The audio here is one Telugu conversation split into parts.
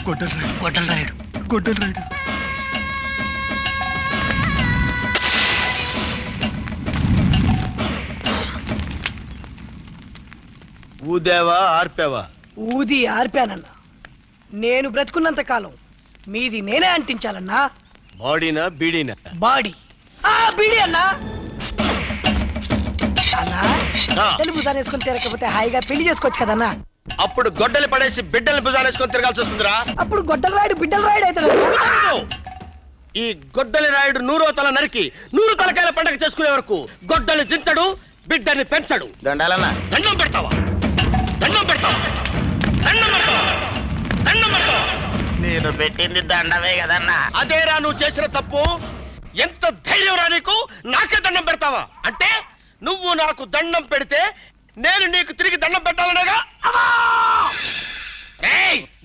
గొడ్డల రాయుడు. ఊదేవా ఆర్పేవా? ఊది ఆర్పానన్నా. నేను బ్రతుకున్నంత కాలం మీది నేనే అంటించాలన్నా. బాడీనా బీడీనా? బాడీ. బీడీ అన్నా. అన్నా ఆ. తెలుగు భుజాన్ని వేసుకుని తిరగకపోతే హాయిగా పెళ్లి చేసుకోవచ్చు కదన్నా. అప్పుడు గొడ్డలి పడేసి బిడ్డల్ని భుజానేసుకొని తిరగాల్సి వస్తుందిరా. అప్పుడు గొడ్డల రాయుడు బిడ్డల రాయుడు అవుతాడు. ఈ గొడ్డలి రాయుడు 100వ తల నరికి 100 తలకాయల పండగ చేసుకునే వరకు గొడ్డలి దించడు, బిడ్డని పెంచడు. దండాలన్నా. దండం పెడతావా? దండం పెడతావా? దండం పెడతావా? దండం పెడతావా? నేను పెట్టింది దండమే కదన్నా. అదేరా నువ్వు చేసిన తప్పు. ఎంత ధైర్యం రా నీకు? నాకే దండం పెడతావా? అంటే నువ్వు నాకు దండం పెడితే నేను నీకు తిరిగి దండం పెట్టాలనేగా?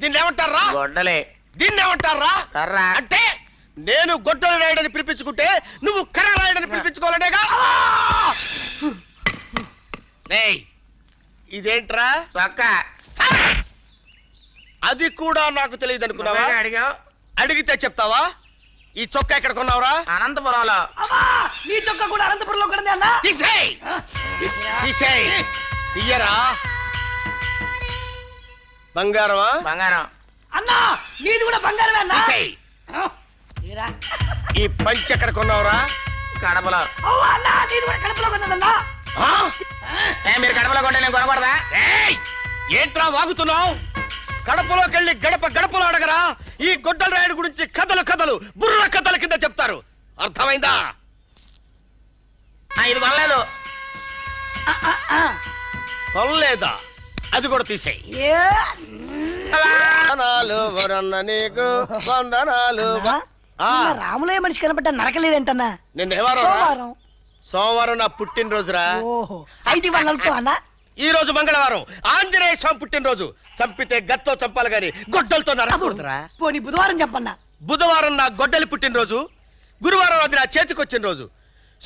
దీన్ని ఏమంటారా? గొడ్డలే. దీన్ని ఏమంటారా? కర్ర. అంటే నేను గొడ్డలి రాయుడని పిలిపించుకుంటే నువ్వు కర్ర రాయుడని పిలిపించుకోవాలనేగా? ఇదేంట్రా? చొక్క. అది కూడా నాకు తెలియదు అనుకున్నావా? అడిగావు. అడిగితే చెప్తావా? ఈ చొక్కా ఎక్కడ కొన్నావురా? అనంతపురంలో. నీ చొక్క కూడా అనంతపురంలో కొన్నది అన్నా. తీసేయ్. తీసేయ్. తీయరా. బంగారమా? బంగారం. అన్నా నీది కూడా బంగారమే అన్నా. తీసేయ్. తీరా. ఈ పంచ్ ఎక్కడ కొన్నావురా? కడపలో. అన్నా నీది కూడా కడుపులో కొన్నదన్నా. మీరు కడపలో కొంటే నేను కొనకూడదా? ఏంట్రా వాగుతున్నావు? కడపలోకి వెళ్ళి గడప గడపలో అడగరా. ఈ గొడ్డల రాయుడు గురించి కథలు కథలు బుర్ర కథల కింద చెప్తారు. అర్థమైందా? ఇది కొనలేదు. కొనలేదా? అది కూడా తీసేయ్. ఏ వందనాలు వరన్న నీకు వందనాలు. ఆ, నిన్న రాములయ్య మనిషి కనబడ్డా నరకలేదేంటన్నా. నిన్న ఏ వారం రా? సోమవారం. సోమవారం నా పుట్టినరోజురా. ఓహో అయితే వాళ్ళతో అన్నా. ఈ రోజు మంగళవారం ఆంజనేయ స్వామి పుట్టినరోజు. చంపితే గత్తో చంపాలి గాని గొడ్డలతో నరకూడదురా. పోనీ బుధవారం చెప్పన్నా. బుధవారం నా గొడ్డలి పుట్టినరోజు. గురువారం అది నా చేతికి వచ్చిన రోజు.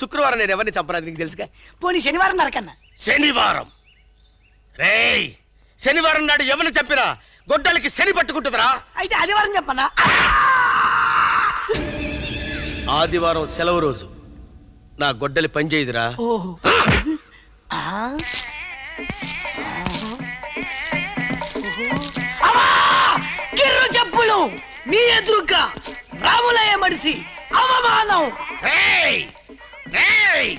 శుక్రవారం నేను ఎవరిని చంపరాదు నీకు తెలుసుగా. పోనీ శనివారం నరకన్నా. శనివారం. రేయ్, శనివారం నాడు ఎవరిని చంపినా గొడ్డలికి శని పట్టుకుంటుందిరా. అయితే ఆదివారం చెప్పన్నా. ఆదివారం సెలవు రోజు. నా గొడ్డలి పనిచేయదురా. ఓహో కిర్రు చెప్పులు నీ ఎదురుగా రాములయ్య మడిసి అవమానం. రేయ్, రేయ్,